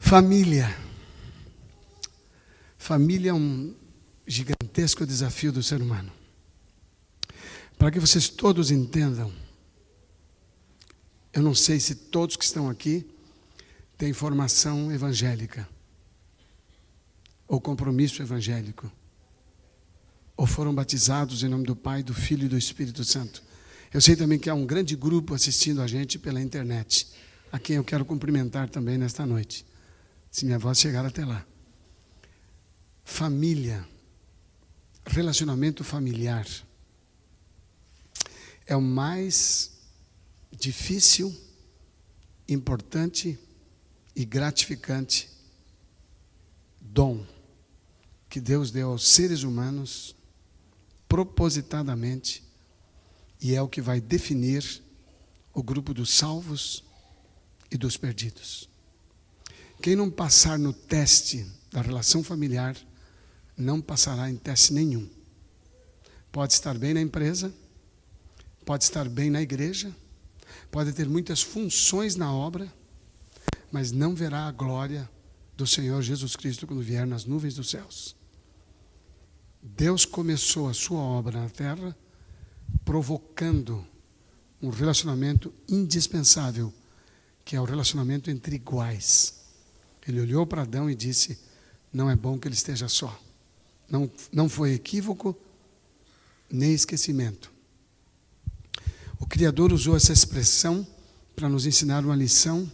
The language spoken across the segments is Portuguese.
Família. Família é um gigantesco desafio do ser humano. Para que vocês todos entendam, eu não sei se todos que estão aqui têm formação evangélica, ou compromisso evangélico, ou foram batizados em nome do Pai, do Filho e do Espírito Santo. Eu sei também que há um grande grupo assistindo a gente pela internet, a quem eu quero cumprimentar também nesta noite, se minha voz chegar até lá. Família, relacionamento familiar, é o mais difícil, importante e gratificante dom que Deus deu aos seres humanos propositadamente, e é o que vai definir o grupo dos salvos e dos perdidos. Quem não passar no teste da relação familiar não passará em teste nenhum. Pode estar bem na empresa, pode estar bem na igreja, pode ter muitas funções na obra, mas não verá a glória do Senhor Jesus Cristo quando vier nas nuvens dos céus. Deus começou a sua obra na terra provocando um relacionamento indispensável, que é o relacionamento entre iguais. Ele olhou para Adão e disse: não é bom que ele esteja só. Não foi equívoco, nem esquecimento. O Criador usou essa expressão para nos ensinar uma lição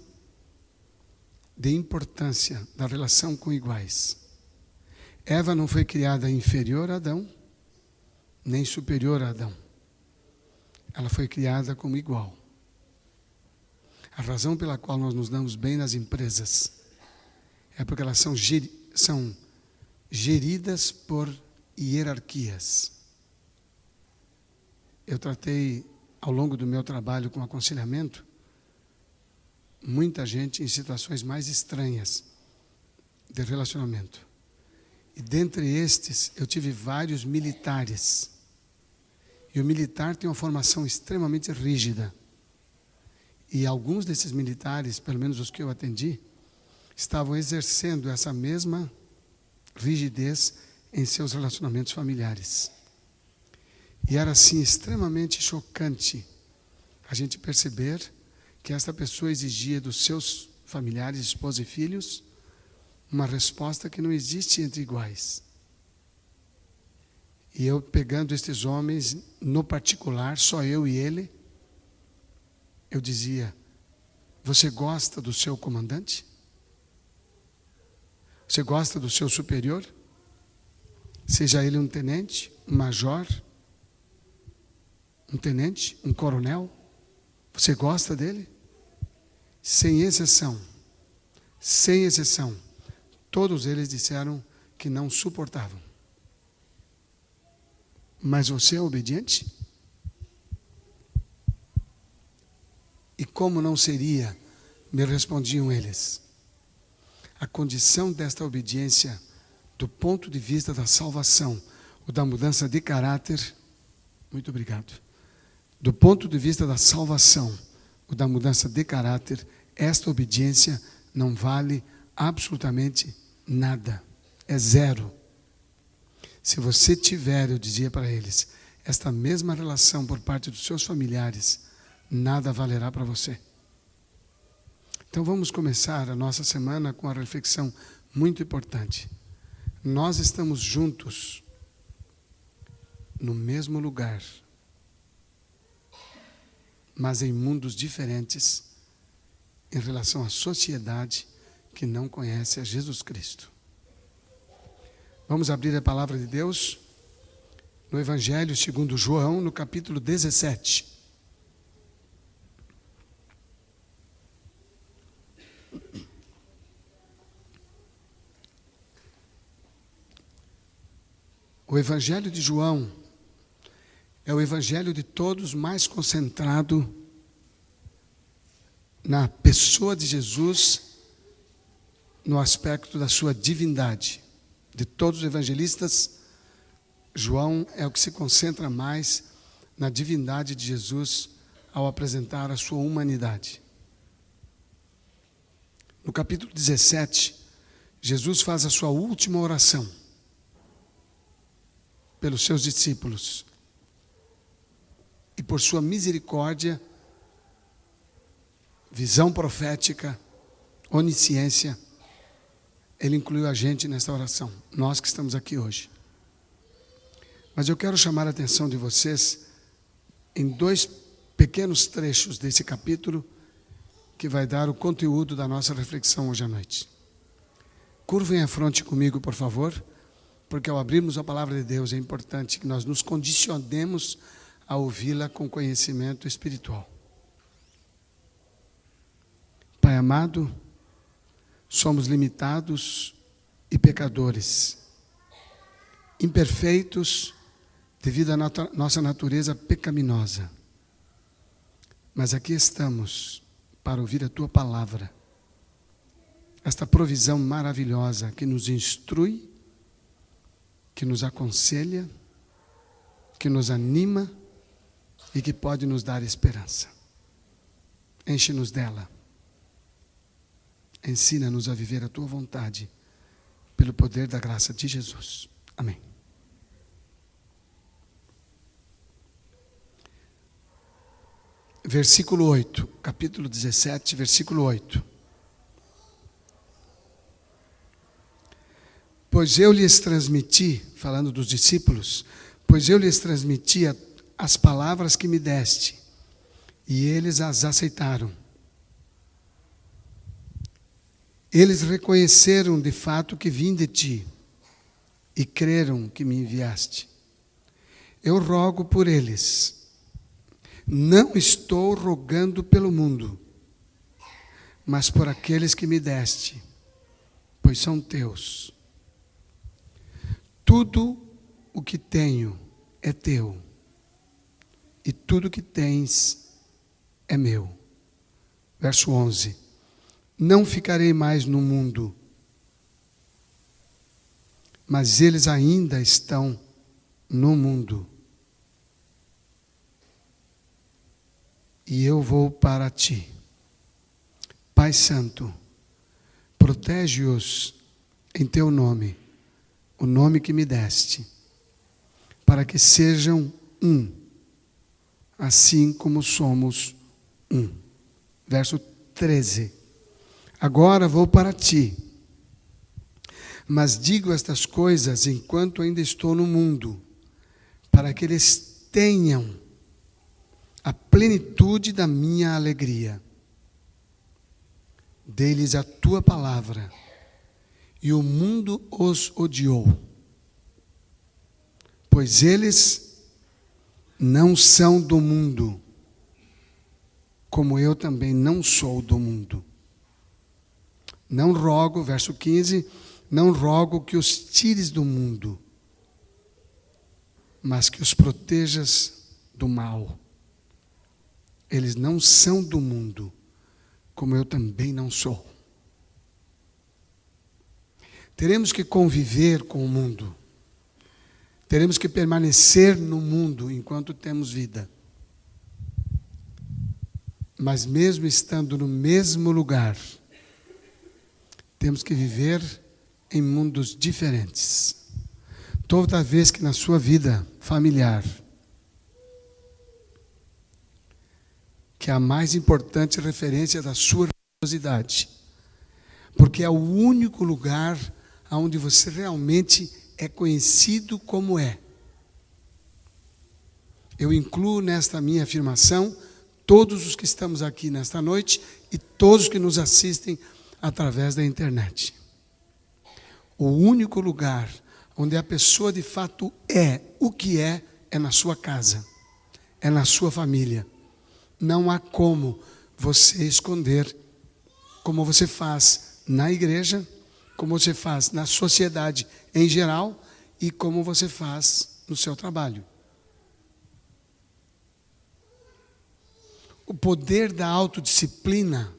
de importância da relação com iguais. Eva não foi criada inferior a Adão, nem superior a Adão. Ela foi criada como igual. A razão pela qual nós nos damos bem nas empresas é porque elas são geridas por hierarquias. Eu tratei, ao longo do meu trabalho com aconselhamento, muita gente em situações mais estranhas de relacionamento. E dentre estes, eu tive vários militares. E o militar tem uma formação extremamente rígida. E alguns desses militares, pelo menos os que eu atendi, estavam exercendo essa mesma rigidez em seus relacionamentos familiares. E era assim extremamente chocante a gente perceber que essa pessoa exigia dos seus familiares, esposa e filhos, uma resposta que não existe entre iguais. E eu, pegando estes homens no particular, só eu e ele, eu dizia: você gosta do seu comandante? Você gosta do seu superior? Seja ele um tenente, um major, um tenente, um coronel. Você gosta dele? Sem exceção, todos eles disseram que não suportavam. Mas você é obediente? E como não seria, me respondiam eles. A condição desta obediência, do ponto de vista da salvação, ou da mudança de caráter, muito obrigado. Do ponto de vista da salvação, ou da mudança de caráter, esta obediência não vale absolutamente nada. É zero. Se você tiver, eu dizia para eles, esta mesma relação por parte dos seus familiares, nada valerá para você. Então vamos começar a nossa semana com uma reflexão muito importante. Nós estamos juntos no mesmo lugar, mas em mundos diferentes em relação à sociedade que não conhece a Jesus Cristo. Vamos abrir a palavra de Deus no Evangelho segundo João, no capítulo 17. O Evangelho de João é o Evangelho de todos mais concentrado na pessoa de Jesus, no aspecto da sua divindade. De todos os evangelistas, João é o que se concentra mais na divindade de Jesus ao apresentar a sua humanidade. No capítulo 17, Jesus faz a sua última oração pelos seus discípulos. E por sua misericórdia, visão profética, onisciência, Ele incluiu a gente nessa oração, nós que estamos aqui hoje. Mas eu quero chamar a atenção de vocês em 2 pequenos trechos desse capítulo que vai dar o conteúdo da nossa reflexão hoje à noite. Curvem a fronte comigo, por favor, porque ao abrirmos a palavra de Deus é importante que nós nos condicionemos a ouvi-la com conhecimento espiritual. Pai amado, somos limitados e pecadores, imperfeitos devido à nossa natureza pecaminosa. Mas aqui estamos para ouvir a Tua palavra, esta provisão maravilhosa que nos instrui, que nos aconselha, que nos anima e que pode nos dar esperança. Enche-nos dela. Ensina-nos a viver a Tua vontade, pelo poder da graça de Jesus. Amém. Versículo 8, capítulo 17, versículo 8. Pois eu lhes transmiti, falando dos discípulos, pois eu lhes transmiti as palavras que me deste, e eles as aceitaram. Eles reconheceram de fato que vim de ti, e creram que me enviaste. Eu rogo por eles. Não estou rogando pelo mundo, mas por aqueles que me deste, pois são teus. Tudo o que tenho é teu, e tudo o que tens é meu. Verso 11. Não ficarei mais no mundo, mas eles ainda estão no mundo. E eu vou para ti. Pai Santo, protege-os em teu nome, o nome que me deste, para que sejam um, assim como somos um. Verso 13. Agora vou para ti, mas digo estas coisas enquanto ainda estou no mundo, para que eles tenham a plenitude da minha alegria. Dê-lhes a tua palavra, e o mundo os odiou, pois eles não são do mundo, como eu também não sou do mundo. Não rogo, verso 15, não rogo que os tires do mundo, mas que os protejas do mal. Eles não são do mundo, como eu também não sou. Teremos que conviver com o mundo. Teremos que permanecer no mundo enquanto temos vida. Mas mesmo estando no mesmo lugar, temos que viver em mundos diferentes. Toda vez que na sua vida familiar, que é a mais importante referência da sua religiosidade, porque é o único lugar onde você realmente é conhecido como é. Eu incluo nesta minha afirmação todos os que estamos aqui nesta noite e todos que nos assistem através da internet. O único lugar onde a pessoa de fato é o que é na sua casa, é na sua família. Não há como você esconder, como você faz na igreja, como você faz na sociedade em geral e como você faz no seu trabalho. O poder da autodisciplina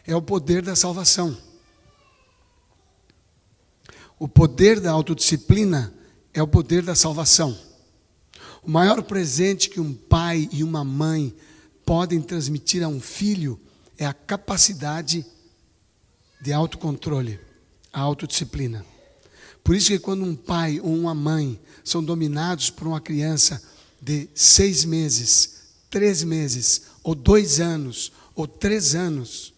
é o poder da salvação. O poder da autodisciplina é o poder da salvação. O maior presente que um pai e uma mãe podem transmitir a um filho é a capacidade de autocontrole, a autodisciplina. Por isso que quando um pai ou uma mãe são dominados por uma criança de 6 meses, 3 meses, ou 2 anos, ou 3 anos,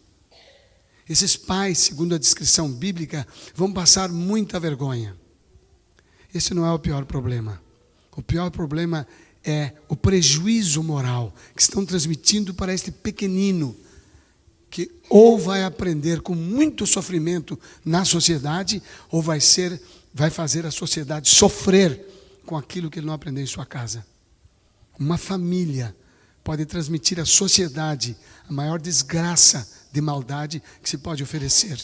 esses pais, segundo a descrição bíblica, vão passar muita vergonha. Esse não é o pior problema. O pior problema é o prejuízo moral que estão transmitindo para este pequenino, que ou vai aprender com muito sofrimento na sociedade, ou vai fazer a sociedade sofrer com aquilo que ele não aprendeu em sua casa. Uma família pode transmitir à sociedade a maior desgraça de maldade que se pode oferecer.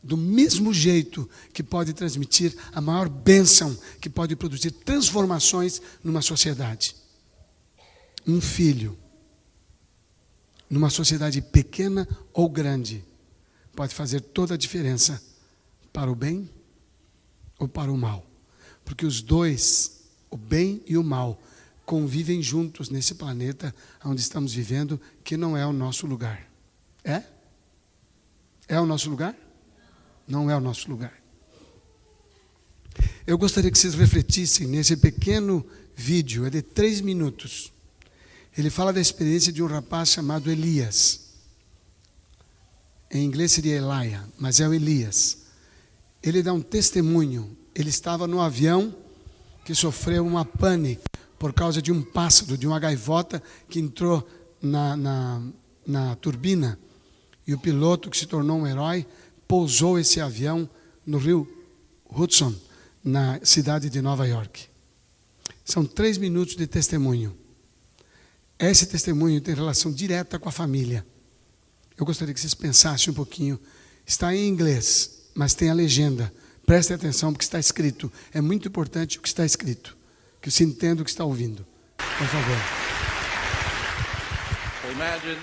Do mesmo jeito que pode transmitir a maior bênção que pode produzir transformações numa sociedade. Um filho, numa sociedade pequena ou grande, pode fazer toda a diferença para o bem ou para o mal. Porque os dois, o bem e o mal, convivem juntos nesse planeta onde estamos vivendo, que não é o nosso lugar. É? É o nosso lugar? Não é o nosso lugar. Eu gostaria que vocês refletissem nesse pequeno vídeo, é de 3 minutos. Ele fala da experiência de um rapaz chamado Elias. Em inglês seria Elijah, mas é o Elias. Ele dá um testemunho. Ele estava no avião que sofreu uma pane por causa de um pássaro, de uma gaivota que entrou na turbina. E o piloto, que se tornou um herói, pousou esse avião no rio Hudson, na cidade de Nova York. São 3 minutos de testemunho. Esse testemunho tem relação direta com a família. Eu gostaria que vocês pensassem um pouquinho. Está em inglês, mas tem a legenda. Prestem atenção porque está escrito. É muito importante o que está escrito. Que você entenda o que está ouvindo. Por favor. So imagine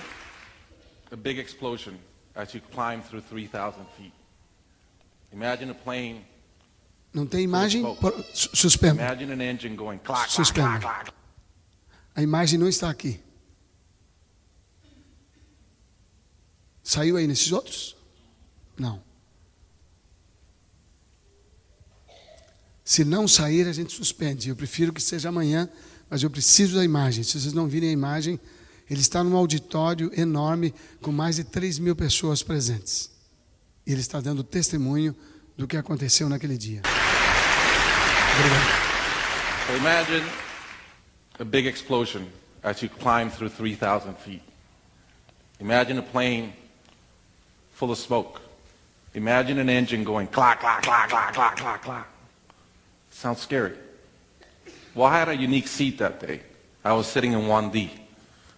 a big explosion as you climb through 3,000 feet. Imagine a plane. Não tem imagem? Suspenda. Imagine an engine going clack, Suspenda. clack, clack, clack. A imagem não está aqui. Saiu aí nesses outros? Não. Se não sair, a gente suspende. Eu prefiro que seja amanhã, mas eu preciso da imagem. Se vocês não virem a imagem, ele está num auditório enorme com mais de 3.000 pessoas presentes. E ele está dando testemunho do que aconteceu naquele dia. Obrigado. So imagine a big explosion as you climb through 3,000 feet. Imagine a plane full of smoke. Imagine an engine going clack, clack, clack, clack, clack, clack, clack. Sounds scary. Well, I had a unique seat that day. I was sitting in 1D.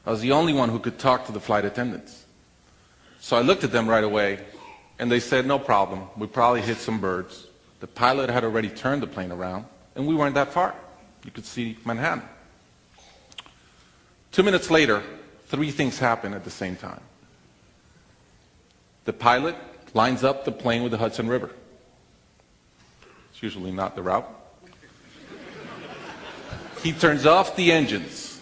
I was the only one who could talk to the flight attendants. So I looked at them right away, and they said, no problem. We probably hit some birds. The pilot had already turned the plane around, and we weren't that far. You could see Manhattan. 2 minutes later, 3 things happened at the same time. The pilot lines up the plane with the Hudson River. It's usually not the route. He turns off the engines.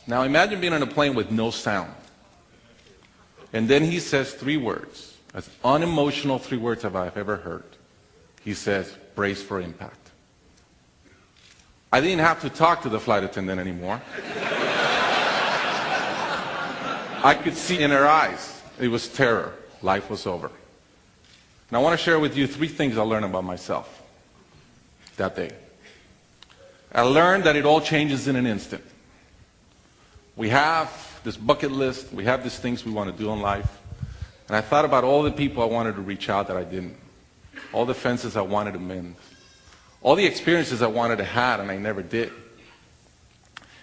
Now imagine being on a plane with no sound. And then he says 3 words, as unemotional 3 words as I've ever heard. He says, brace for impact. I didn't have to talk to the flight attendant anymore. I could see in her eyes, it was terror. Life was over. And I want to share with you 3 things I learned about myself that day. I learned that it all changes in an instant. We have this bucket list, we have these things we want to do in life. And I thought about all the people I wanted to reach out that I didn't. All the fences I wanted to mend. All the experiences I wanted to have and I never did.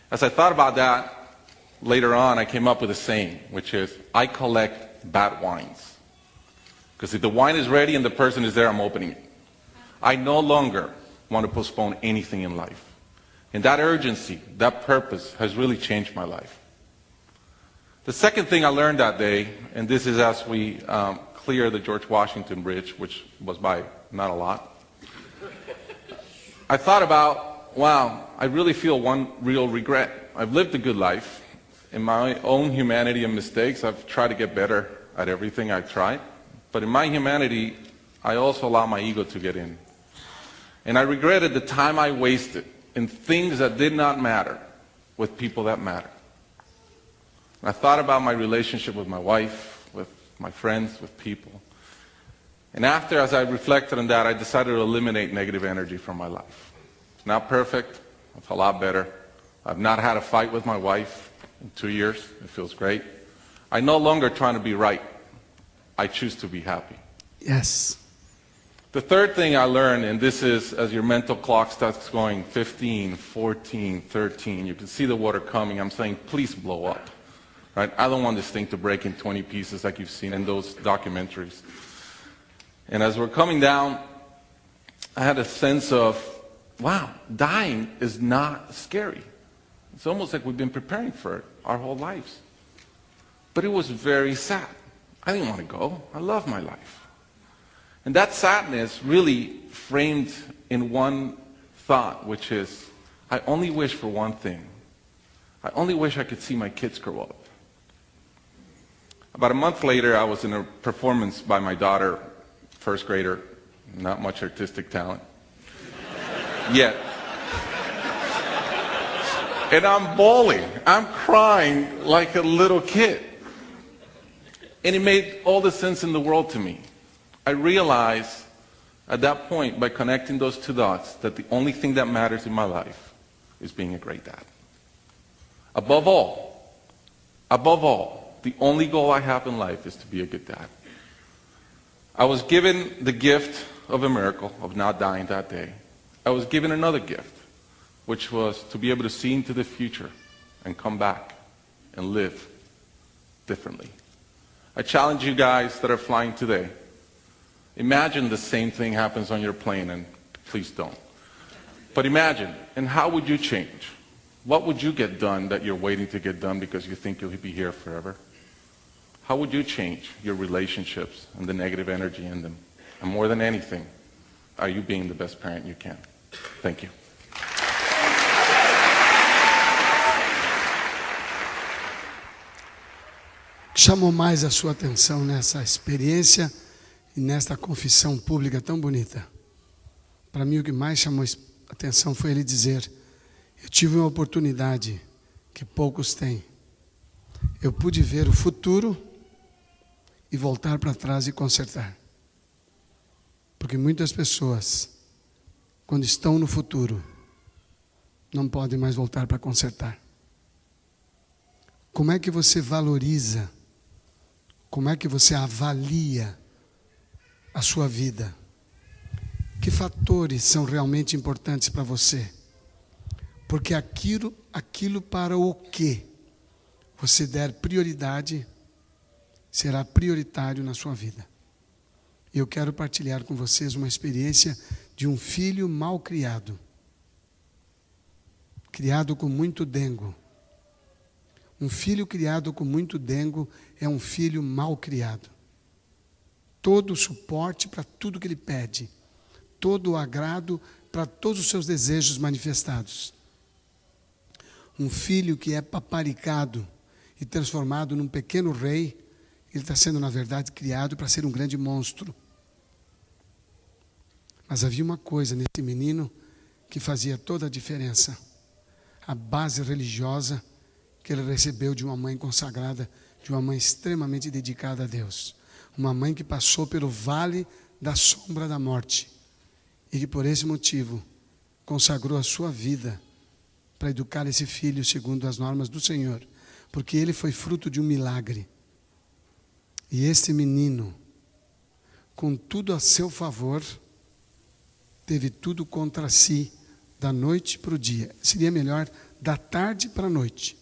As I thought about that, later on I came up with a saying, which is, I collect bad wines. Because if the wine is ready and the person is there, I'm opening it. I no longer want to postpone anything in life. And that urgency, that purpose has really changed my life. The second thing I learned that day, and this is as we clear the George Washington Bridge, which was by not a lot, I thought about, wow, I really feel one real regret. I've lived a good life. In my own humanity and mistakes, I've tried to get better at everything I've tried. But in my humanity, I also allow my ego to get in. And I regretted the time I wasted in things that did not matter with people that matter. And I thought about my relationship with my wife, with my friends, with people. And after, as I reflected on that, I decided to eliminate negative energy from my life. It's not perfect. It's a lot better. I've not had a fight with my wife in 2 years. It feels great. I'm no longer trying to be right. I choose to be happy. Yes. The third thing I learned, and this is as your mental clock starts going 15, 14, 13, you can see the water coming. I'm saying, please blow up. Right? I don't want this thing to break in 20 pieces like you've seen in those documentaries. And as we're coming down, I had a sense of, wow, dying is not scary. It's almost like we've been preparing for it our whole lives. But it was very sad. I didn't want to go. I love my life. And that sadness really framed in one thought, which is, I only wish for one thing. I only wish I could see my kids grow up. About a month later, I was in a performance by my daughter, first grader, not much artistic talent yet. And I'm bawling. I'm crying like a little kid. And it made all the sense in the world to me. I realized at that point, by connecting those two dots, that the only thing that matters in my life is being a great dad. Above all, the only goal I have in life is to be a good dad. I was given the gift of a miracle of not dying that day. I was given another gift, which was to be able to see into the future and come back and live differently. I challenge you guys that are flying today. Imagine the same thing happens on your plane, and please don't. But imagine, and how would you change? What would you get done that you're waiting to get done because you think you'll be here forever? How would you change your relationships and the negative energy in them? And more than anything, are you being the best parent you can? Thank you. Chamou mais a sua atenção nessa experiência e nesta confissão pública tão bonita? Para mim, o que mais chamou a atenção foi ele dizer: eu tive uma oportunidade que poucos têm. Eu pude ver o futuro e voltar para trás e consertar. Porque muitas pessoas, quando estão no futuro, não podem mais voltar para consertar. Como é que você valoriza? Como é que você avalia a sua vida? Que fatores são realmente importantes para você? Porque aquilo para o que você der prioridade, será prioritário na sua vida. E eu quero partilhar com vocês uma experiência de um filho mal criado. Criado com muito dengo. Um filho criado com muito dengo é um filho mal criado. Todo o suporte para tudo que ele pede. Todo o agrado para todos os seus desejos manifestados. Um filho que é paparicado e transformado num pequeno rei, ele está sendo, na verdade, criado para ser um grande monstro. Mas havia uma coisa nesse menino que fazia toda a diferença. A base religiosa que ele recebeu de uma mãe consagrada, de uma mãe extremamente dedicada a Deus. Uma mãe que passou pelo vale da sombra da morte. E que por esse motivo consagrou a sua vida para educar esse filho segundo as normas do Senhor. Porque ele foi fruto de um milagre. E esse menino, com tudo a seu favor, teve tudo contra si, da noite para o dia. Seria melhor, da tarde para a noite.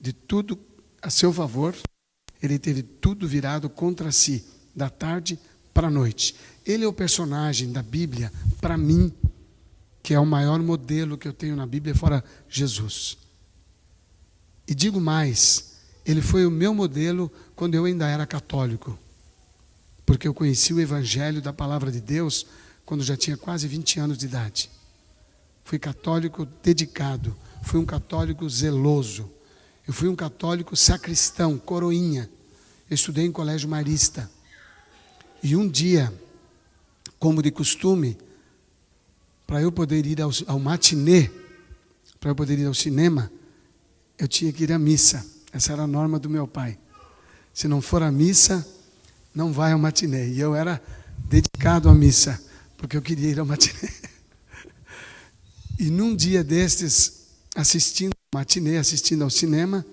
De tudo a seu favor, ele teve tudo virado contra si, da tarde para a noite. Ele é o personagem da Bíblia, para mim, que é o maior modelo que eu tenho na Bíblia, fora Jesus. E digo mais, ele foi o meu modelo quando eu ainda era católico. Porque eu conheci o Evangelho da Palavra de Deus quando já tinha quase 20 anos de idade. Fui católico dedicado, fui um católico zeloso. Eu fui um católico sacristão, coroinha. Eu estudei em colégio marista. E um dia, como de costume, para eu poder ir ao matinê, para eu poder ir ao cinema, eu tinha que ir à missa. Essa era a norma do meu pai. Se não for à missa, não vai ao matinê. E eu era dedicado à missa, porque eu queria ir ao matinê. E num dia destes, assistindo ao matinê, assistindo ao cinema,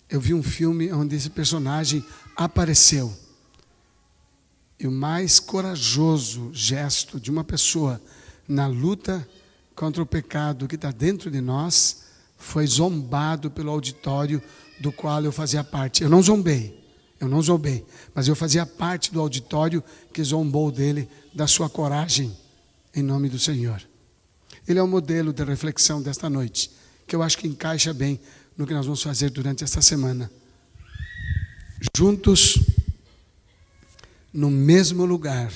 eu vi um filme onde esse personagem apareceu. E o mais corajoso gesto de uma pessoa na luta contra o pecado que está dentro de nós foi zombado pelo auditório do qual eu fazia parte. Eu não zombei, mas eu fazia parte do auditório que zombou dele, da sua coragem, em nome do Senhor. Ele é o modelo de reflexão desta noite, que eu acho que encaixa bem no que nós vamos fazer durante esta semana. Juntos, no mesmo lugar,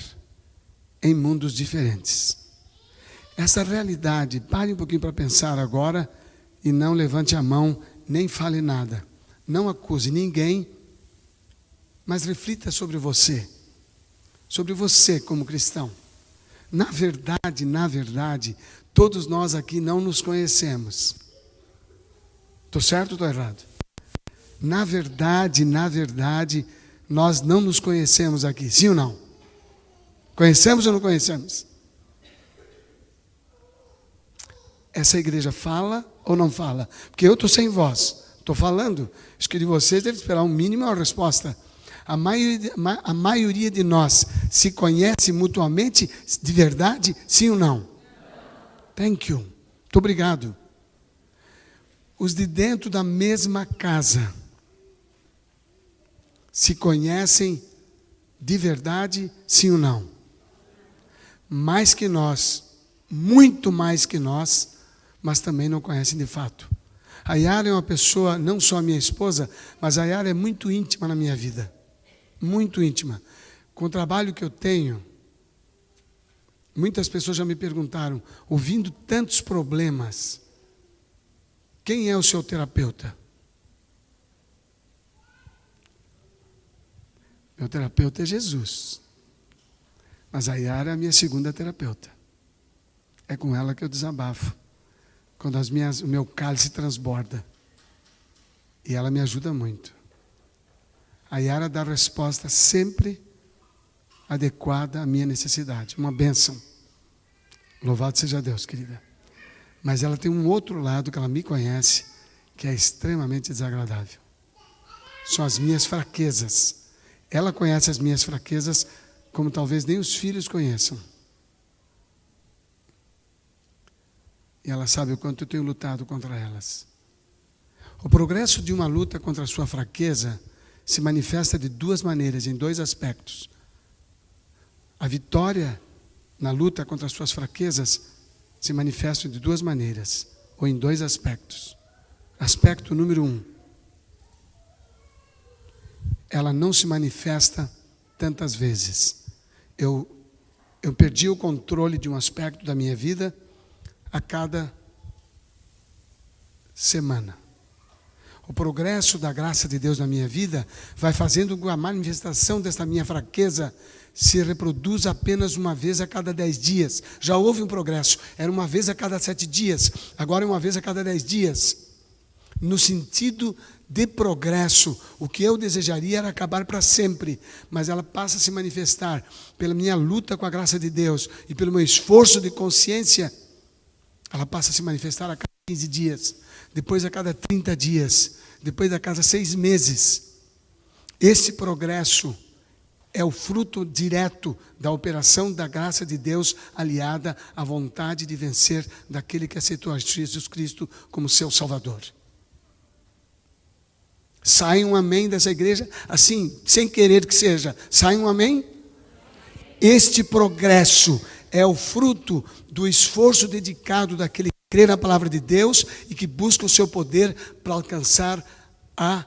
em mundos diferentes. Essa realidade, pare um pouquinho para pensar agora e não levante a mão, nem fale nada. Não acuse ninguém, mas reflita sobre você como cristão. Na verdade, todos nós aqui não nos conhecemos. Estou certo ou estou errado? Na verdade, nós não nos conhecemos aqui, sim ou não? Conhecemos ou não conhecemos? Essa igreja fala ou não fala? Porque eu estou sem voz, estou falando. Acho que de vocês deve esperar um mínimo uma resposta. A maioria de nós se conhece mutuamente de verdade, sim ou não? Thank you. Muito obrigado. Os de dentro da mesma casa se conhecem de verdade, sim ou não? Mais que nós, muito mais que nós, mas também não conhecem de fato. A Yara é uma pessoa, não só minha esposa, mas a Yara é muito íntima na minha vida. Muito íntima. Com o trabalho que eu tenho, muitas pessoas já me perguntaram, ouvindo tantos problemas, quem é o seu terapeuta? Meu terapeuta é Jesus. Mas a Yara é a minha segunda terapeuta. É com ela que eu desabafo. Quando o meu cálice transborda. E ela me ajuda muito. A Yara dá a resposta sempre adequada à minha necessidade. Uma bênção. Louvado seja Deus, querida. Mas ela tem um outro lado que ela me conhece, que é extremamente desagradável. São as minhas fraquezas. Ela conhece as minhas fraquezas como talvez nem os filhos conheçam. E ela sabe o quanto eu tenho lutado contra elas. O progresso de uma luta contra a sua fraqueza se manifesta de duas maneiras, em dois aspectos. A vitória na luta contra as suas fraquezas se manifesta de duas maneiras, ou em dois aspectos. Aspecto número 1. Ela não se manifesta tantas vezes. Eu perdi o controle de um aspecto da minha vida a cada semana. O progresso da graça de Deus na minha vida vai fazendo com que a manifestação desta minha fraqueza se reproduza apenas uma vez a cada 10 dias. Já houve um progresso, era uma vez a cada 7 dias, agora é uma vez a cada 10 dias. No sentido de progresso, o que eu desejaria era acabar para sempre, mas ela passa a se manifestar pela minha luta com a graça de Deus e pelo meu esforço de consciência. Ela passa a se manifestar a cada 15 dias, depois a cada 30 dias, depois a cada 6 meses. Esse progresso é o fruto direto da operação da graça de Deus aliada à vontade de vencer daquele que aceitou a Jesus Cristo como seu Salvador. Sai um amém dessa igreja, assim, sem querer que seja. Sai um amém? Este progresso é o fruto do esforço dedicado daquele que crê na palavra de Deus e que busca o seu poder para alcançar o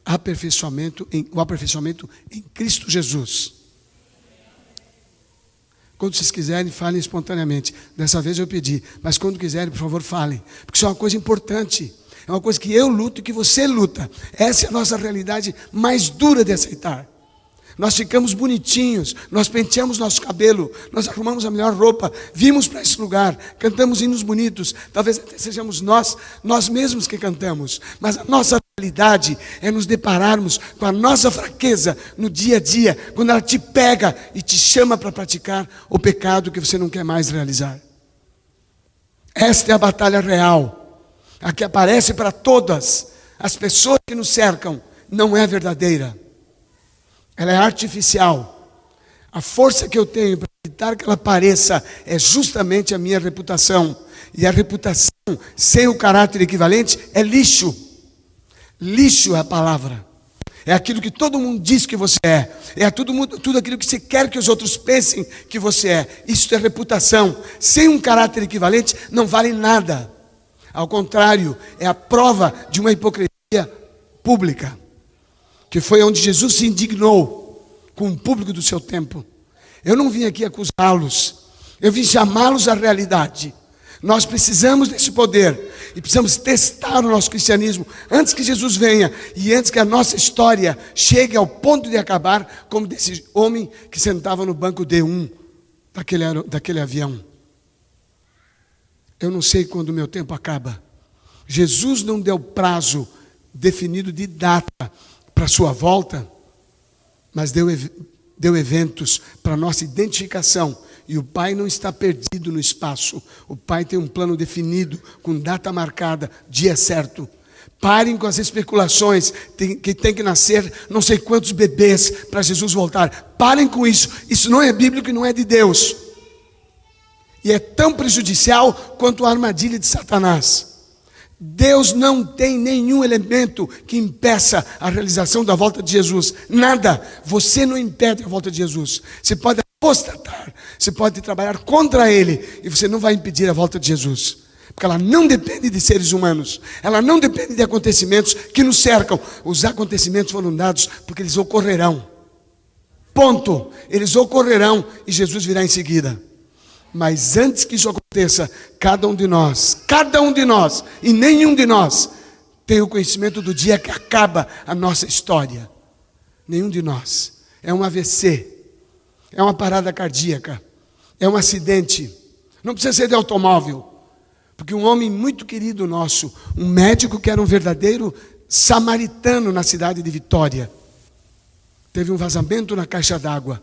aperfeiçoamento em Cristo Jesus. Quando vocês quiserem, falem espontaneamente. Dessa vez eu pedi, mas quando quiserem, por favor, falem. Porque isso é uma coisa importante. É uma coisa que eu luto e que você luta. Essa é a nossa realidade mais dura de aceitar. Nós ficamos bonitinhos, nós penteamos nosso cabelo, nós arrumamos a melhor roupa, vimos para esse lugar, cantamos hinos bonitos, talvez até sejamos nós mesmos que cantamos, mas a nossa realidade é nos depararmos com a nossa fraqueza no dia a dia, quando ela te pega e te chama para praticar o pecado que você não quer mais realizar. Esta é a batalha real, a que aparece para todas as pessoas que nos cercam, não é verdadeira. Ela é artificial. A força que eu tenho para evitar que ela apareça é justamente a minha reputação. E a reputação sem o caráter equivalente é lixo. Lixo é a palavra. É aquilo que todo mundo diz que você é. É tudo aquilo que você quer que os outros pensem que você é. Isso é reputação. Sem um caráter equivalente não vale nada. Ao contrário, é a prova de uma hipocrisia pública. Que foi onde Jesus se indignou com o público do seu tempo. Eu não vim aqui acusá-los, eu vim chamá-los à realidade. Nós precisamos desse poder e precisamos testar o nosso cristianismo antes que Jesus venha e antes que a nossa história chegue ao ponto de acabar como desse homem que sentava no banco D1 daquele avião. Eu não sei quando o meu tempo acaba. Jesus não deu prazo definido de data para a sua volta, mas deu eventos para a nossa identificação. E o Pai não está perdido no espaço. O Pai tem um plano definido, com data marcada, dia certo. Parem com as especulações que tem que nascer não sei quantos bebês para Jesus voltar. Parem com isso. Isso não é bíblico e não é de Deus. E é tão prejudicial quanto a armadilha de Satanás. Deus não tem nenhum elemento que impeça a realização da volta de Jesus. Nada. Você não impede a volta de Jesus. Você pode apostatar, você pode trabalhar contra Ele, e você não vai impedir a volta de Jesus. Porque ela não depende de seres humanos. Ela não depende de acontecimentos que nos cercam. Os acontecimentos foram dados porque eles ocorrerão. Ponto. Eles ocorrerão e Jesus virá em seguida. Mas antes que isso aconteça, cada um de nós, e nenhum de nós, tem o conhecimento do dia que acaba a nossa história. Nenhum de nós. É um AVC, é uma parada cardíaca, é um acidente. Não precisa ser de automóvel, porque um homem muito querido nosso, um médico que era um verdadeiro samaritano na cidade de Vitória, teve um vazamento na caixa d'água.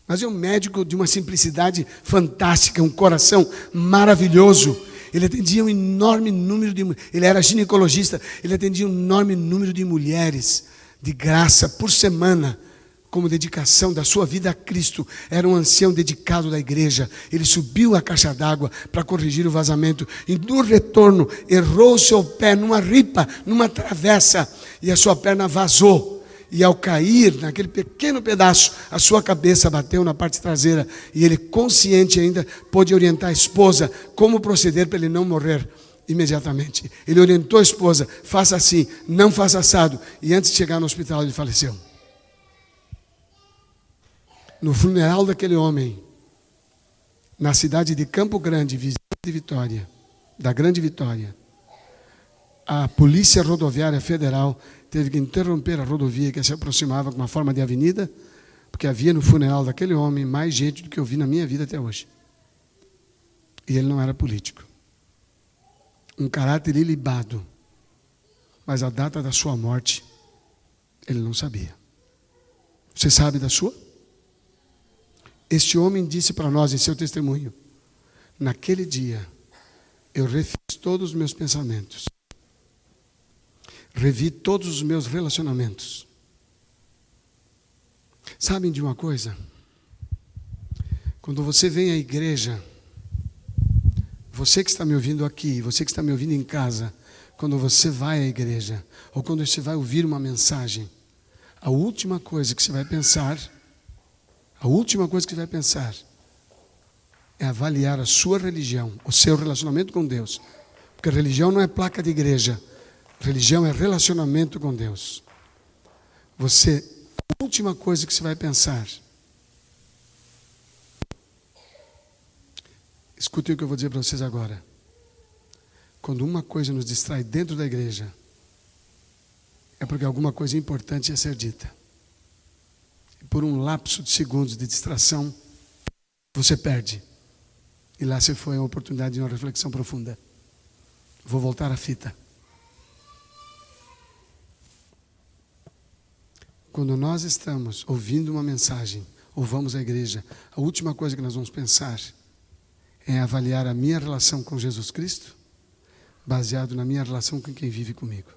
Mas é um médico de uma simplicidade fantástica, um coração maravilhoso. Ele atendia um enorme número de mulheres. Ele era ginecologista, ele atendia um enorme número de mulheres, de graça, por semana, como dedicação da sua vida a Cristo. Era um ancião dedicado da igreja. Ele subiu a caixa d'água para corrigir o vazamento. E no retorno, errou o seu pé numa ripa, numa travessa, e a sua perna vazou. E ao cair naquele pequeno pedaço, a sua cabeça bateu na parte traseira. E ele, consciente ainda, pôde orientar a esposa como proceder para ele não morrer imediatamente. Ele orientou a esposa, faça assim, não faça assado. E antes de chegar no hospital, ele faleceu. No funeral daquele homem, na cidade de Campo Grande, vizinha de Vitória, da Grande Vitória, a Polícia Rodoviária Federal teve que interromper a rodovia que se aproximava com uma forma de avenida, porque havia no funeral daquele homem mais gente do que eu vi na minha vida até hoje. E ele não era político. Um caráter ilibado. Mas a data da sua morte, ele não sabia. Você sabe da sua? Este homem disse para nós em seu testemunho: naquele dia, eu refiz todos os meus pensamentos. Revi todos os meus relacionamentos. Sabem de uma coisa? Quando você vem à igreja, você que está me ouvindo aqui, você que está me ouvindo em casa, quando você vai à igreja, ou quando você vai ouvir uma mensagem, a última coisa que você vai pensar é avaliar a sua religião, o seu relacionamento com Deus. Porque religião não é placa de igreja. Religião é relacionamento com Deus. A última coisa que você vai pensar. Escutem o que eu vou dizer para vocês agora. Quando uma coisa nos distrai dentro da igreja, é porque alguma coisa importante ia ser dita. por um lapso de segundos de distração, você perde. E lá se foi a oportunidade de uma reflexão profunda. Vou voltar à fita. Quando nós estamos ouvindo uma mensagem, ou vamos à igreja, a última coisa que nós vamos pensar é avaliar a minha relação com Jesus Cristo, baseado na minha relação com quem vive comigo.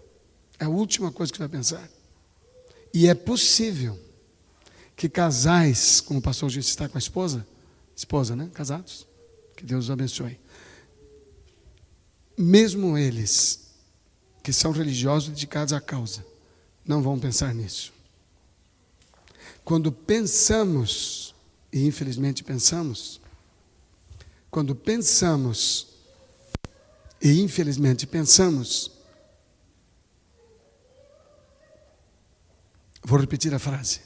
É a última coisa que vai pensar. E é possível que casais, como o pastor disse, está com a esposa, né? Casados, que Deus os abençoe. Mesmo eles, que são religiosos dedicados à causa, não vão pensar nisso. Quando pensamos, e infelizmente pensamos, vou repetir a frase.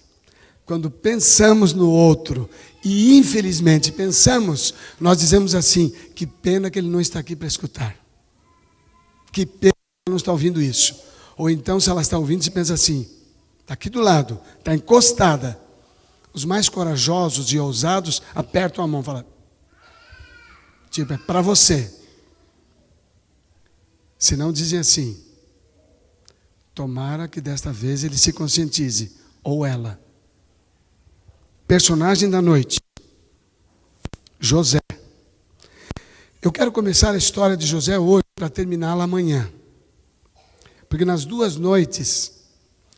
Quando pensamos no outro e infelizmente pensamos, nós dizemos assim: que pena que ele não está aqui para escutar. Que pena que ele não está ouvindo isso. Ou então, se ela está ouvindo, se pensa assim: está aqui do lado, está encostada. Os mais corajosos e ousados apertam a mão e falam: tipo, é para você. Se não, dizem assim: tomara que desta vez ele se conscientize, ou ela. Personagem da noite, José. Eu quero começar a história de José hoje para terminá-la amanhã. Porque nas 2 noites,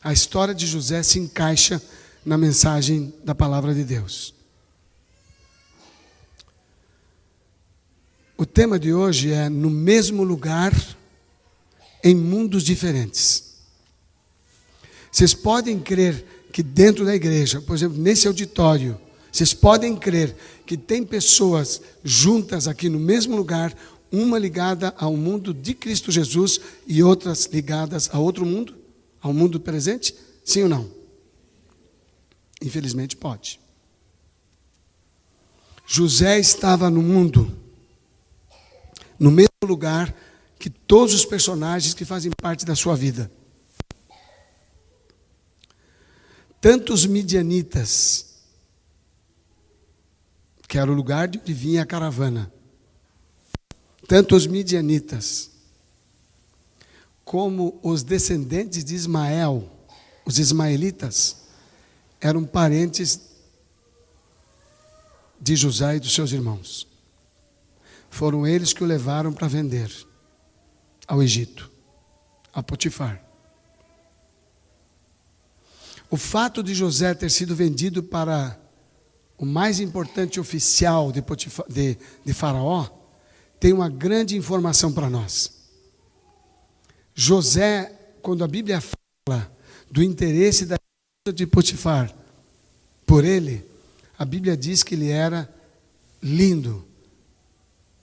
a história de José se encaixa na mensagem da palavra de Deus. O tema de hoje é no mesmo lugar, em mundos diferentes. Vocês podem crer que dentro da igreja, por exemplo, nesse auditório, vocês podem crer que tem pessoas juntas aqui no mesmo lugar, uma ligada ao mundo de Cristo Jesus e outras ligadas a outro mundo, ao mundo presente? Sim ou não? Infelizmente pode. José estava no mundo, no mesmo lugar que todos os personagens que fazem parte da sua vida. Tanto os midianitas, que era o lugar de onde vinha a caravana, tanto os midianitas, como os descendentes de Ismael, os ismaelitas, eram parentes de José e dos seus irmãos. Foram eles que o levaram para vender ao Egito, a Potifar. O fato de José ter sido vendido para o mais importante oficial de Faraó tem uma grande informação para nós. José, quando a Bíblia fala do interesse da esposa de Potifar por ele, a Bíblia diz que ele era lindo,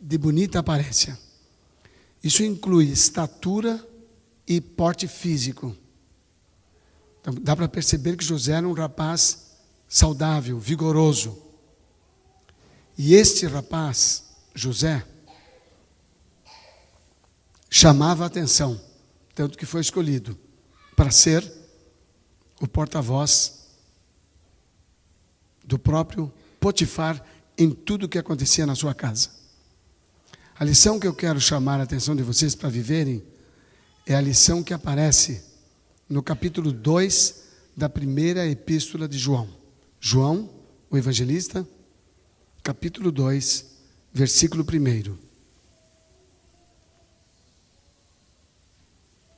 de bonita aparência. Isso inclui estatura e porte físico. Então, dá para perceber que José era um rapaz saudável, vigoroso. E este rapaz, José, chamava a atenção, tanto que foi escolhido para ser o porta-voz do próprio Potifar em tudo o que acontecia na sua casa. A lição que eu quero chamar a atenção de vocês para viverem é a lição que aparece no capítulo 2 da primeira epístola de João. João, o evangelista, capítulo 2, versículo 1.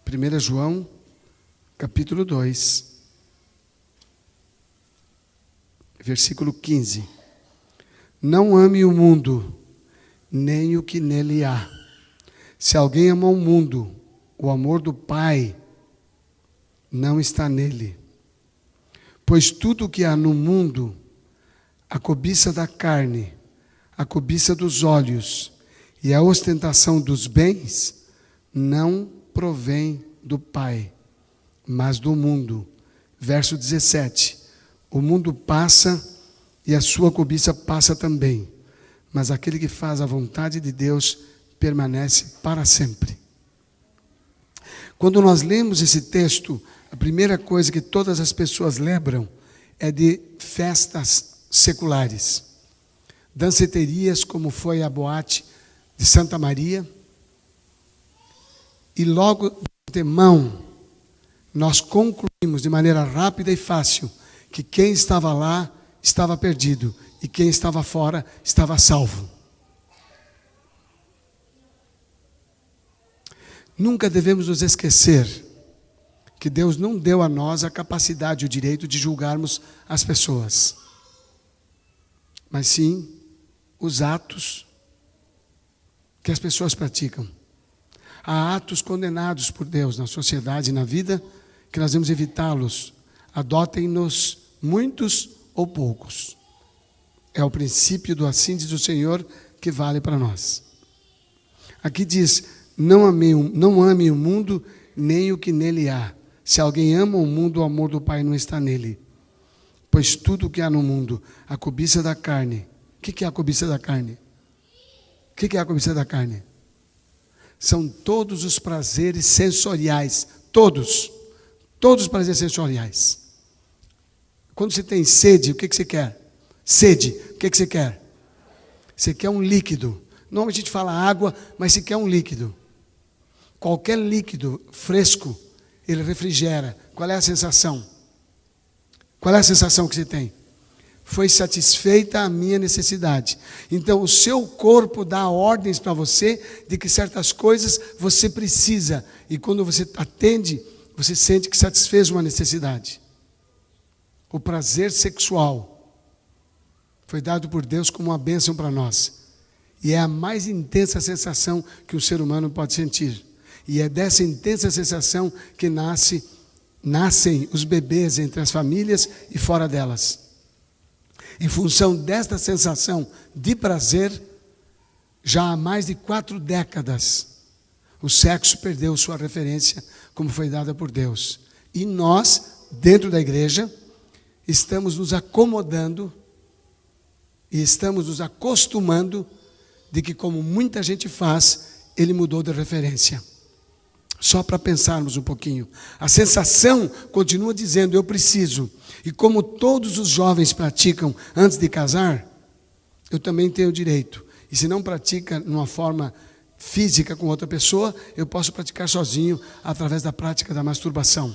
1 João, capítulo 2, versículo 15. Não ame o mundo, nem o que nele há. Se alguém ama o mundo, o amor do Pai não está nele. Pois tudo o que há no mundo, a cobiça da carne, a cobiça dos olhos e a ostentação dos bens, não provém do Pai, mas do mundo. Verso 17. O mundo passa e a sua cobiça passa também, mas aquele que faz a vontade de Deus permanece para sempre. Quando nós lemos esse texto, a primeira coisa que todas as pessoas lembram é de festas seculares. Danceterias, como foi a boate de Santa Maria. E logo de antemão, nós concluímos de maneira rápida e fácil que quem estava lá estava perdido e quem estava fora estava salvo. Nunca devemos nos esquecer que Deus não deu a nós a capacidade e o direito de julgarmos as pessoas, mas sim os atos que as pessoas praticam. Há atos condenados por Deus na sociedade e na vida que nós devemos evitá-los. Adotem-nos muitos ou poucos. É o princípio do assim diz o Senhor que vale para nós. Aqui diz, não ame o mundo nem o que nele há. Se alguém ama o mundo, o amor do Pai não está nele. Pois tudo o que há no mundo, a cobiça da carne. O que é a cobiça da carne? O que é a cobiça da carne? São todos os prazeres sensoriais. Todos os prazeres sensoriais. Quando você tem sede, o que você quer? Sede, o que você quer? Você quer um líquido. Normalmente a gente fala água, mas você quer um líquido. Qualquer líquido fresco, ele refrigera. Qual é a sensação? Qual é a sensação que você tem? Foi satisfeita a minha necessidade. Então, o seu corpo dá ordens para você de que certas coisas você precisa. E quando você atende, você sente que satisfez uma necessidade. O prazer sexual foi dado por Deus como uma bênção para nós. E é a mais intensa sensação que o ser humano pode sentir. E é dessa intensa sensação que nascem os bebês entre as famílias e fora delas. Em função desta sensação de prazer, já há mais de 4 décadas, o sexo perdeu sua referência como foi dada por Deus. E nós, dentro da igreja, estamos nos acomodando e estamos nos acostumando de que, como muita gente faz, ele mudou de referência. Só para pensarmos um pouquinho. A sensação continua dizendo, eu preciso. E como todos os jovens praticam antes de casar, eu também tenho direito. E se não pratica numa forma física com outra pessoa, eu posso praticar sozinho através da prática da masturbação.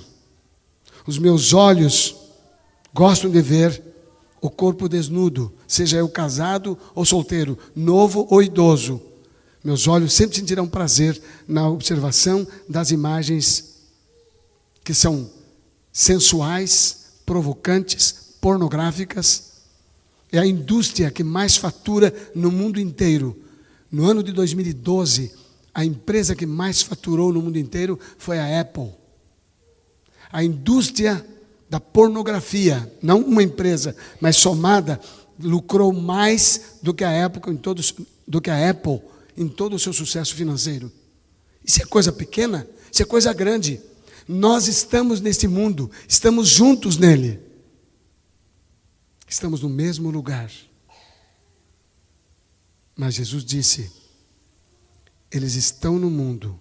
Os meus olhos gostam de ver o corpo desnudo, seja eu casado ou solteiro, novo ou idoso. Meus olhos sempre sentirão prazer na observação das imagens que são sensuais, provocantes, pornográficas. É a indústria que mais fatura no mundo inteiro. No ano de 2012, a empresa que mais faturou no mundo inteiro foi a Apple. A indústria da pornografia, não uma empresa, mas somada, lucrou mais do que a Apple em todo o seu sucesso financeiro. Isso é coisa pequena? Isso é coisa grande. Nós estamos nesse mundo, estamos juntos nele. Estamos no mesmo lugar. Mas Jesus disse, eles estão no mundo,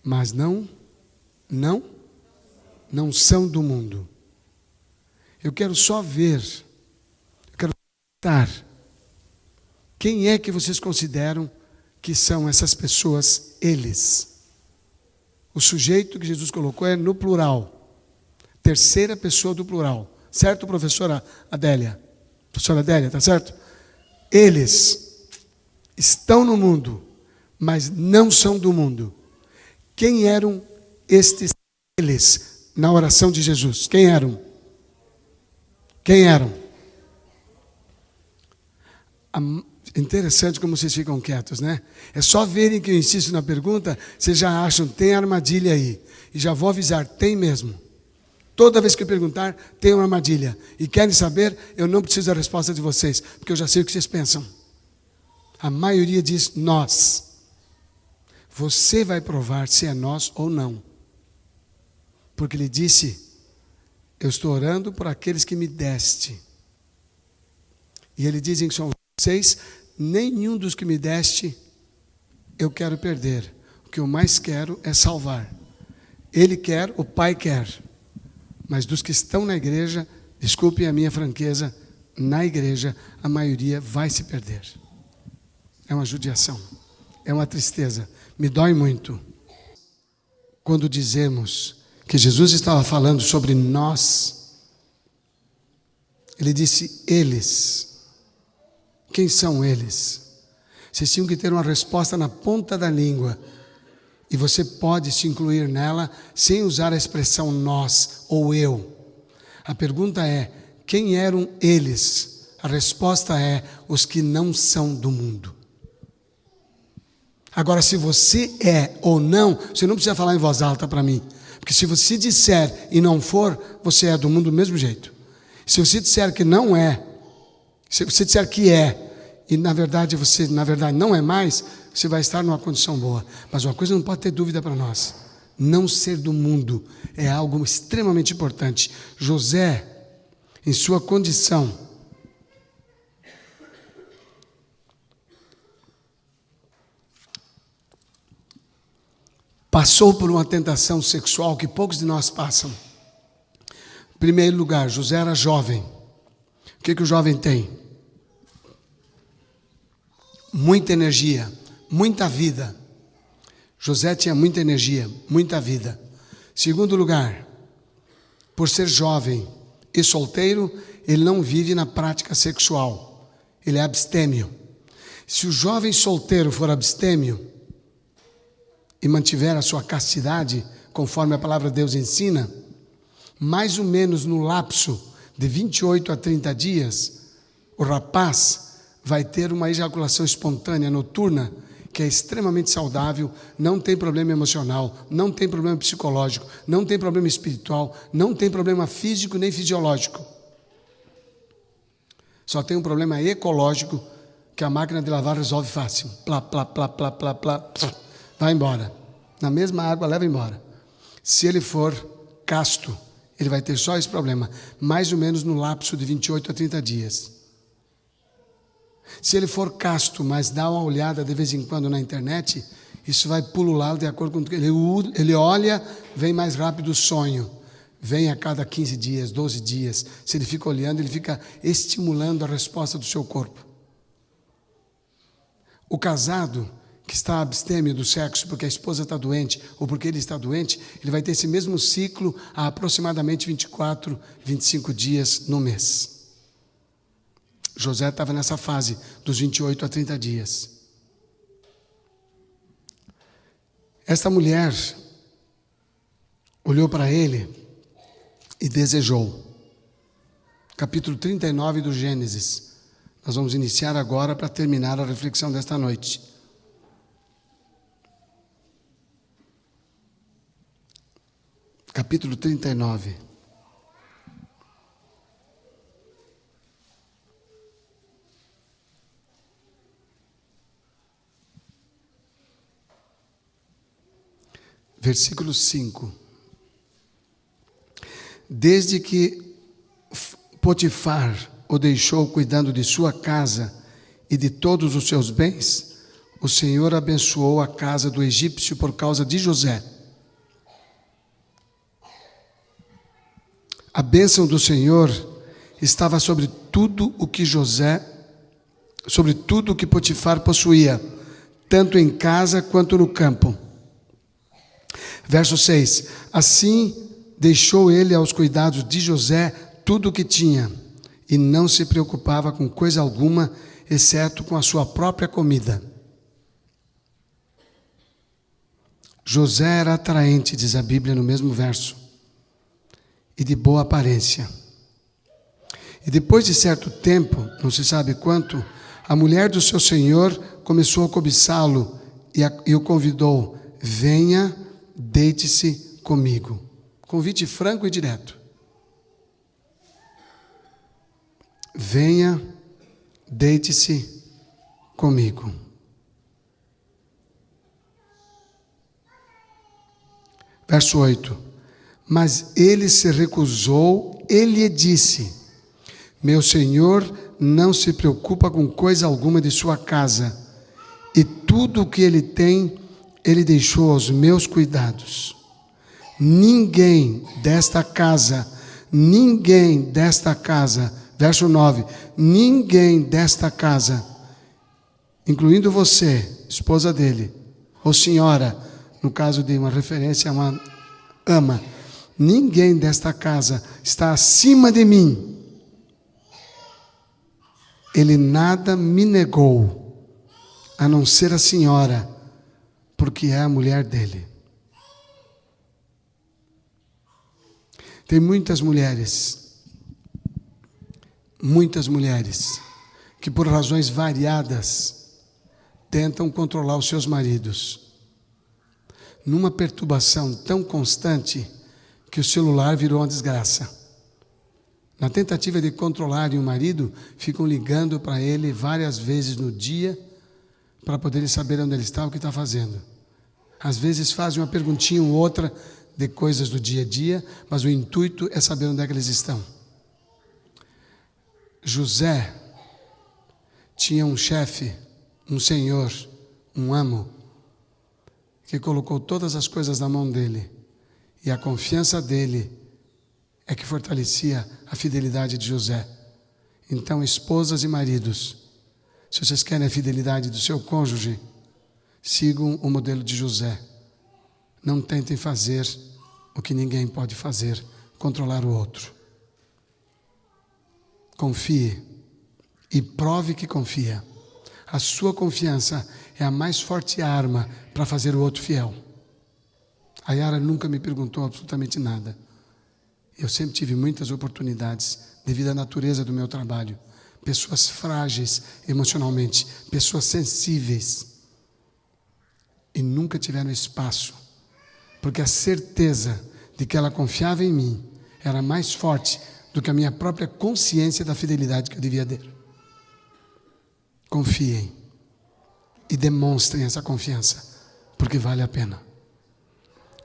mas não são do mundo. Eu quero só ver, eu quero perguntar, quem é que vocês consideram que são essas pessoas, eles? O sujeito que Jesus colocou é no plural. Terceira pessoa do plural. Certo, professora Adélia? Professora Adélia, tá certo? Eles estão no mundo, mas não são do mundo. Quem eram estes eles na oração de Jesus? Quem eram? Quem eram? Interessante como vocês ficam quietos, né? É só verem que eu insisto na pergunta, vocês já acham, tem armadilha aí. E já vou avisar, tem mesmo. Toda vez que eu perguntar, tem uma armadilha. E querem saber, eu não preciso da resposta de vocês, porque eu já sei o que vocês pensam. A maioria diz nós. Você vai provar se é nós ou não. Porque ele disse, eu estou orando por aqueles que me deste. E ele diz em São 6, nenhum dos que me deste eu quero perder. O que eu mais quero é salvar. Ele quer, o Pai quer. Mas dos que estão na igreja, desculpe a minha franqueza, na igreja a maioria vai se perder. É uma judiação, é uma tristeza, me dói muito. Quando dizemos que Jesus estava falando sobre nós, ele disse eles. Quem são eles? Vocês tinham que ter uma resposta na ponta da língua. E você pode se incluir nela sem usar a expressão nós ou eu. A pergunta é, quem eram eles? A resposta é, os que não são do mundo. Agora, se você é ou não, você não precisa falar em voz alta para mim. Porque se você disser e não for, você é do mundo do mesmo jeito. Se você disser que não é, se você disser que é, e na verdade você não é mais, você vai estar numa condição boa. Mas uma coisa não pode ter dúvida para nós. Não ser do mundo é algo extremamente importante. José, em sua condição, passou por uma tentação sexual que poucos de nós passam. Em primeiro lugar, José era jovem. O que o jovem tem? Muita energia, muita vida. José tinha muita energia, muita vida. Segundo lugar, por ser jovem e solteiro, ele não vive na prática sexual. Ele é abstêmio. Se o jovem solteiro for abstêmio e mantiver a sua castidade, conforme a palavra de Deus ensina, mais ou menos no lapso de 28 a 30 dias, o rapaz vai ter uma ejaculação espontânea noturna, que é extremamente saudável, não tem problema emocional, não tem problema psicológico, não tem problema espiritual, não tem problema físico nem fisiológico. Só tem um problema ecológico, que a máquina de lavar resolve fácil. Plá, plá, plá, plá, plá, plá, vai embora. Na mesma água, leva embora. Se ele for casto, ele vai ter só esse problema, mais ou menos no lapso de 28 a 30 dias. Se ele for casto, mas dá uma olhada de vez em quando na internet, isso vai pulular de acordo com o que ele olha, vem mais rápido o sonho. Vem a cada 15 dias, 12 dias. Se ele fica olhando, ele fica estimulando a resposta do seu corpo. O casado que está abstêmio do sexo porque a esposa está doente ou porque ele está doente, ele vai ter esse mesmo ciclo há aproximadamente 24, 25 dias no mês. José estava nessa fase dos 28 a 30 dias. Esta mulher olhou para ele e desejou. Capítulo 39 do Gênesis. Nós vamos iniciar agora para terminar a reflexão desta noite. Capítulo 39. Versículo 5. Desde que Potifar o deixou cuidando de sua casa e de todos os seus bens, o Senhor abençoou a casa do egípcio por causa de José. A bênção do Senhor estava sobre tudo o que sobre tudo o que Potifar possuía, tanto em casa quanto no campo. Verso 6. Assim deixou ele aos cuidados de José tudo o que tinha, e não se preocupava com coisa alguma, exceto com a sua própria comida. José era atraente, diz a Bíblia no mesmo verso, e de boa aparência. E depois de certo tempo, não se sabe quanto, a mulher do seu senhor começou a cobiçá-lo e o convidou: venha, deite-se comigo. Convite franco e direto. Venha, deite-se comigo. Verso 8. Mas ele se recusou, ele lhe disse: meu senhor não se preocupa com coisa alguma de sua casa, e tudo o que ele tem, ele deixou aos meus cuidados. Ninguém desta casa ninguém desta casa, verso 9, ninguém desta casa, incluindo você, esposa dele, ou senhora, no caso de uma referência a uma ama, ninguém desta casa está acima de mim. Ele nada me negou, a não ser a senhora, porque é a mulher dele. Tem muitas mulheres, que por razões variadas tentam controlar os seus maridos, numa perturbação tão constante que o celular virou uma desgraça. Na tentativa de controlarem o marido, ficam ligando para ele várias vezes no dia para poderem saber onde ele está, o que está fazendo. Às vezes fazem uma perguntinha ou outra de coisas do dia a dia, mas o intuito é saber onde é que eles estão. José tinha um chefe, um senhor, um amo, que colocou todas as coisas na mão dele, e a confiança dele é que fortalecia a fidelidade de José. Então, esposas e maridos, se vocês querem a fidelidade do seu cônjuge, sigam o modelo de José. Não tentem fazer o que ninguém pode fazer, controlar o outro. Confie e prove que confia. A sua confiança é a mais forte arma para fazer o outro fiel. A Yara nunca me perguntou absolutamente nada. Eu sempre tive muitas oportunidades, devido à natureza do meu trabalho. Pessoas frágeis emocionalmente, pessoas sensíveis. E nunca tiveram espaço, porque a certeza de que ela confiava em mim era mais forte do que a minha própria consciência da fidelidade que eu devia ter. Confiem e demonstrem essa confiança, porque vale a pena.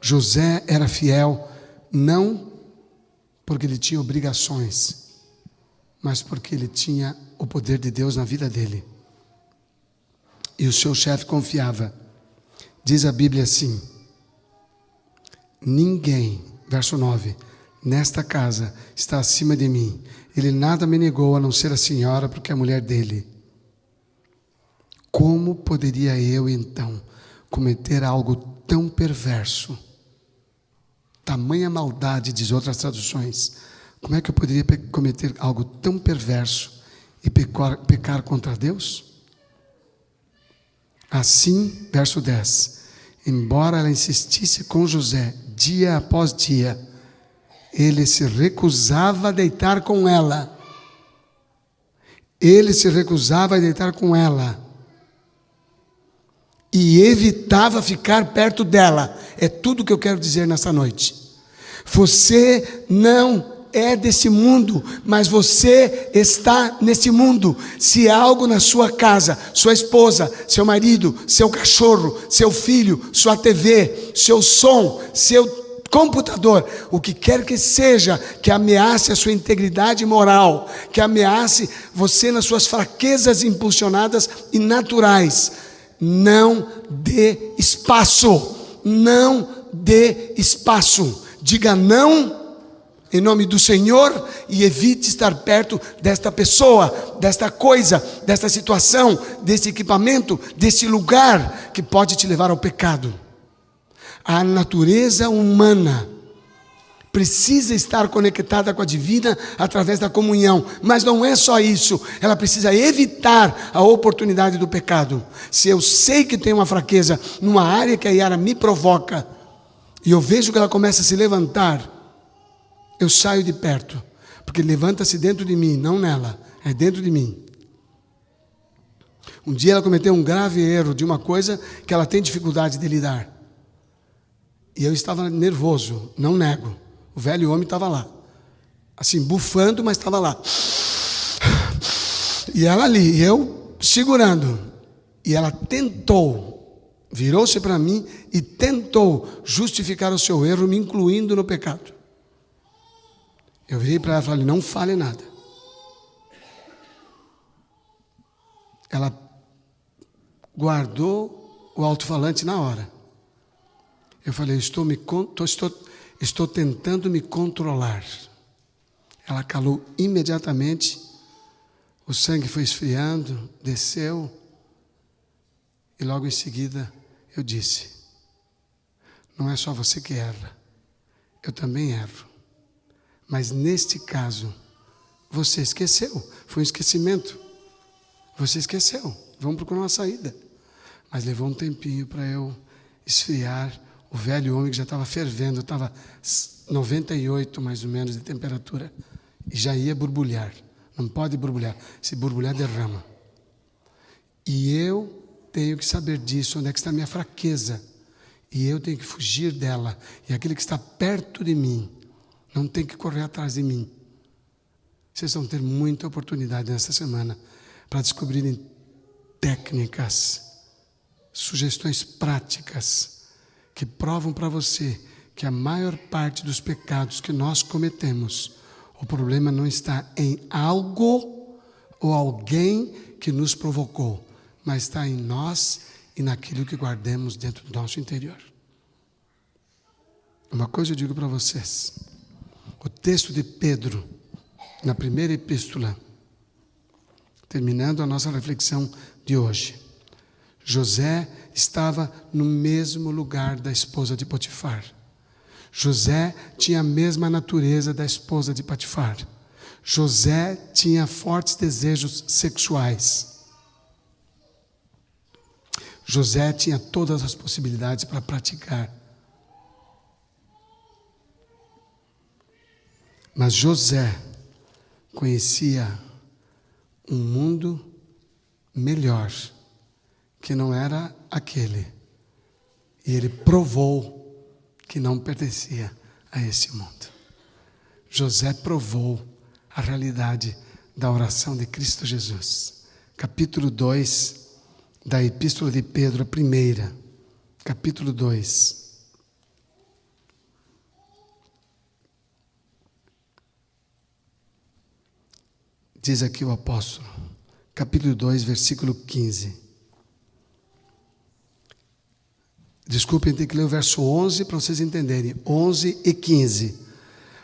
José era fiel, não porque ele tinha obrigações, mas porque ele tinha o poder de Deus na vida dele. E o seu chefe confiava. Diz a Bíblia assim: ninguém, verso 9, nesta casa está acima de mim. Ele nada me negou a não ser a senhora, porque é a mulher dele. Como poderia eu, então, cometer algo tão perverso? Tamanha maldade, diz outras traduções. Como é que eu poderia cometer algo tão perverso e pecar contra Deus? Assim, verso 10, embora ela insistisse com José, dia após dia, ele se recusava a deitar com ela. Ele se recusava a deitar com ela. E evitava ficar perto dela. É tudo que eu quero dizer nessa noite. Você não é desse mundo, mas você está nesse mundo. Se há algo na sua casa, sua esposa, seu marido, seu cachorro, seu filho, sua TV, seu som, seu computador, o que quer que seja que ameace a sua integridade moral, que ameace você nas suas fraquezas impulsionadas e naturais, não dê espaço, não dê espaço. Diga não em nome do Senhor e evite estar perto desta pessoa, desta coisa, desta situação, desse equipamento, desse lugar que pode te levar ao pecado. A natureza humana precisa estar conectada com a divina através da comunhão, mas não é só isso, ela precisa evitar a oportunidade do pecado. Se eu sei que tem uma fraqueza numa área que a Yara me provoca, e eu vejo que ela começa a se levantar, eu saio de perto, porque levanta-se dentro de mim, não nela, é dentro de mim. Um dia ela cometeu um grave erro de uma coisa que ela tem dificuldade de lidar, e eu estava nervoso, não nego. O velho homem estava lá, assim, bufando, mas estava lá. E ela ali, e eu segurando. E ela tentou, virou-se para mim e tentou justificar o seu erro, me incluindo no pecado. Eu virei para ela e falei, não fale nada. Ela guardou o alto-falante na hora. Eu falei, estou tentando me controlar. Ela calou imediatamente. O sangue foi esfriando, desceu. E logo em seguida eu disse: não é só você que erra, eu também erro. Mas neste caso, você esqueceu. Foi um esquecimento. Você esqueceu. Vamos procurar uma saída. Mas levou um tempinho para eu esfriar o velho homem que já estava fervendo. Estava 98 mais ou menos de temperatura. E já ia borbulhar. Não pode borbulhar. Se borbulhar, derrama. E eu tenho que saber disso. Onde é que está a minha fraqueza? E eu tenho que fugir dela. E aquele que está perto de mim não tem que correr atrás de mim. Vocês vão ter muita oportunidade nesta semana para descobrirem técnicas, sugestões práticas que provam para você que a maior parte dos pecados que nós cometemos, o problema não está em algo ou alguém que nos provocou, mas está em nós e naquilo que guardamos dentro do nosso interior. Uma coisa eu digo para vocês. O texto de Pedro, na primeira epístola, terminando a nossa reflexão de hoje. José estava no mesmo lugar da esposa de Potifar. José tinha a mesma natureza da esposa de Potifar. José tinha fortes desejos sexuais. José tinha todas as possibilidades para praticar. Mas José conhecia um mundo melhor, que não era aquele. E ele provou que não pertencia a esse mundo. José provou a realidade da oração de Cristo Jesus. Capítulo 2 da Epístola de Pedro, a primeira. Capítulo 2. Diz aqui o apóstolo, capítulo 2, versículo 15. Desculpem, tem que ler o verso 11 para vocês entenderem. 11 e 15.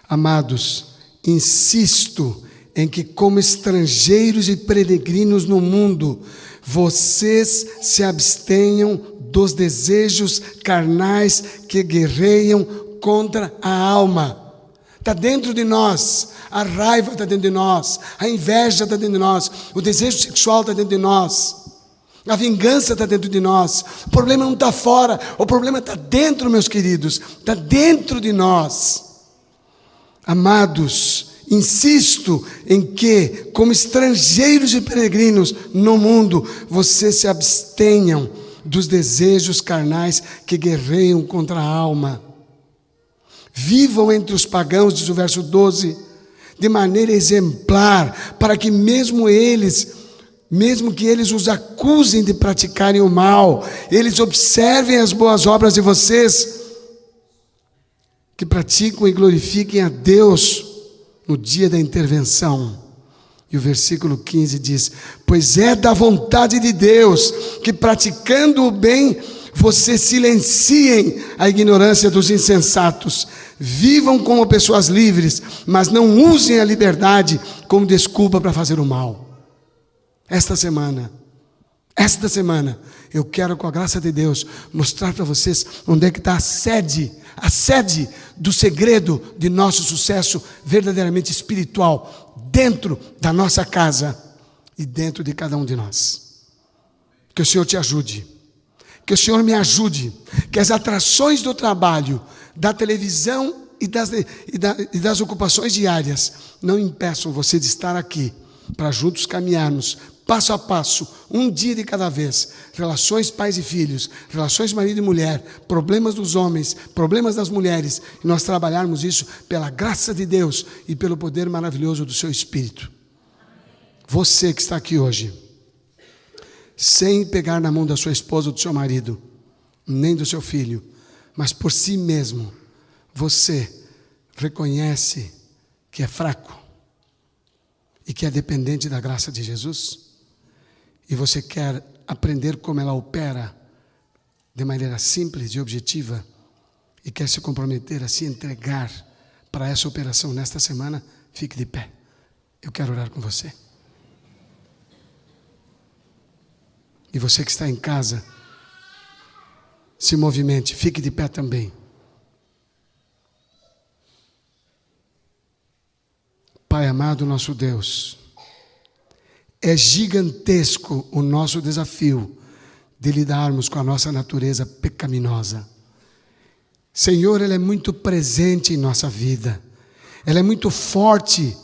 Amados, insisto em que como estrangeiros e peregrinos no mundo, vocês se abstenham dos desejos carnais que guerreiam contra a alma. Está dentro de nós. A raiva está dentro de nós, a inveja está dentro de nós, o desejo sexual está dentro de nós, a vingança está dentro de nós. O problema não está fora, o problema está dentro, meus queridos, está dentro de nós. Amados, insisto em que, como estrangeiros e peregrinos no mundo, vocês se abstenham dos desejos carnais que guerreiam contra a alma. Vivam entre os pagãos, diz o verso 12, de maneira exemplar, para que mesmo que eles os acusem de praticarem o mal, eles observem as boas obras de vocês, que praticam e glorifiquem a Deus no dia da intervenção. E o versículo 15 diz: pois é da vontade de Deus que, praticando o bem, vocês silenciem a ignorância dos insensatos. Vivam como pessoas livres, mas não usem a liberdade como desculpa para fazer o mal. Esta semana, eu quero, com a graça de Deus, mostrar para vocês onde é que está a sede do segredo de nosso sucesso verdadeiramente espiritual, dentro da nossa casa e dentro de cada um de nós. Que o Senhor te ajude, que o Senhor me ajude, que as atrações do trabalho, da televisão e das ocupações diárias não impeçam você de estar aqui para juntos caminharmos passo a passo, um dia de cada vez. Relações pais e filhos, relações marido e mulher, problemas dos homens, problemas das mulheres, e nós trabalharmos isso pela graça de Deus e pelo poder maravilhoso do seu Espírito. Você que está aqui hoje, sem pegar na mão da sua esposa ou do seu marido, nem do seu filho, mas por si mesmo, você reconhece que é fraco e que é dependente da graça de Jesus, e você quer aprender como ela opera de maneira simples e objetiva, e quer se comprometer a se entregar para essa operação nesta semana, fique de pé. Eu quero orar com você. E você que está em casa, se movimente, fique de pé também. Pai amado, nosso Deus, é gigantesco o nosso desafio de lidarmos com a nossa natureza pecaminosa. Senhor, ela é muito presente em nossa vida. Ela é muito forte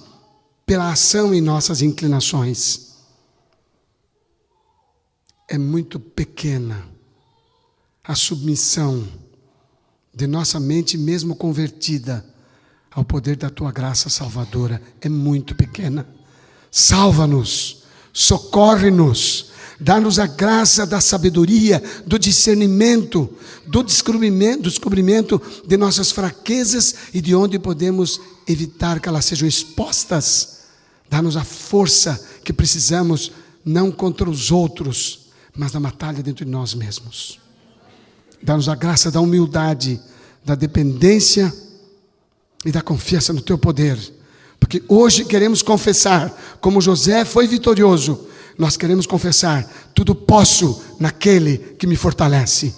pela ação em nossas inclinações. É muito pequena a submissão de nossa mente, mesmo convertida, ao poder da Tua graça salvadora. É muito pequena. Salva-nos, socorre-nos, dá-nos a graça da sabedoria, do discernimento, do descobrimento de nossas fraquezas e de onde podemos evitar que elas sejam expostas. Dá-nos a força que precisamos, não contra os outros, mas na batalha dentro de nós mesmos. Dá-nos a graça da humildade, da dependência e da confiança no Teu poder. Porque hoje queremos confessar, como José foi vitorioso, nós queremos confessar, tudo posso naquele que me fortalece.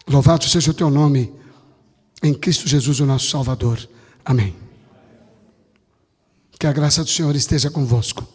Louvado seja o Teu nome, em Cristo Jesus, o nosso Salvador. Amém. Que a graça do Senhor esteja convosco.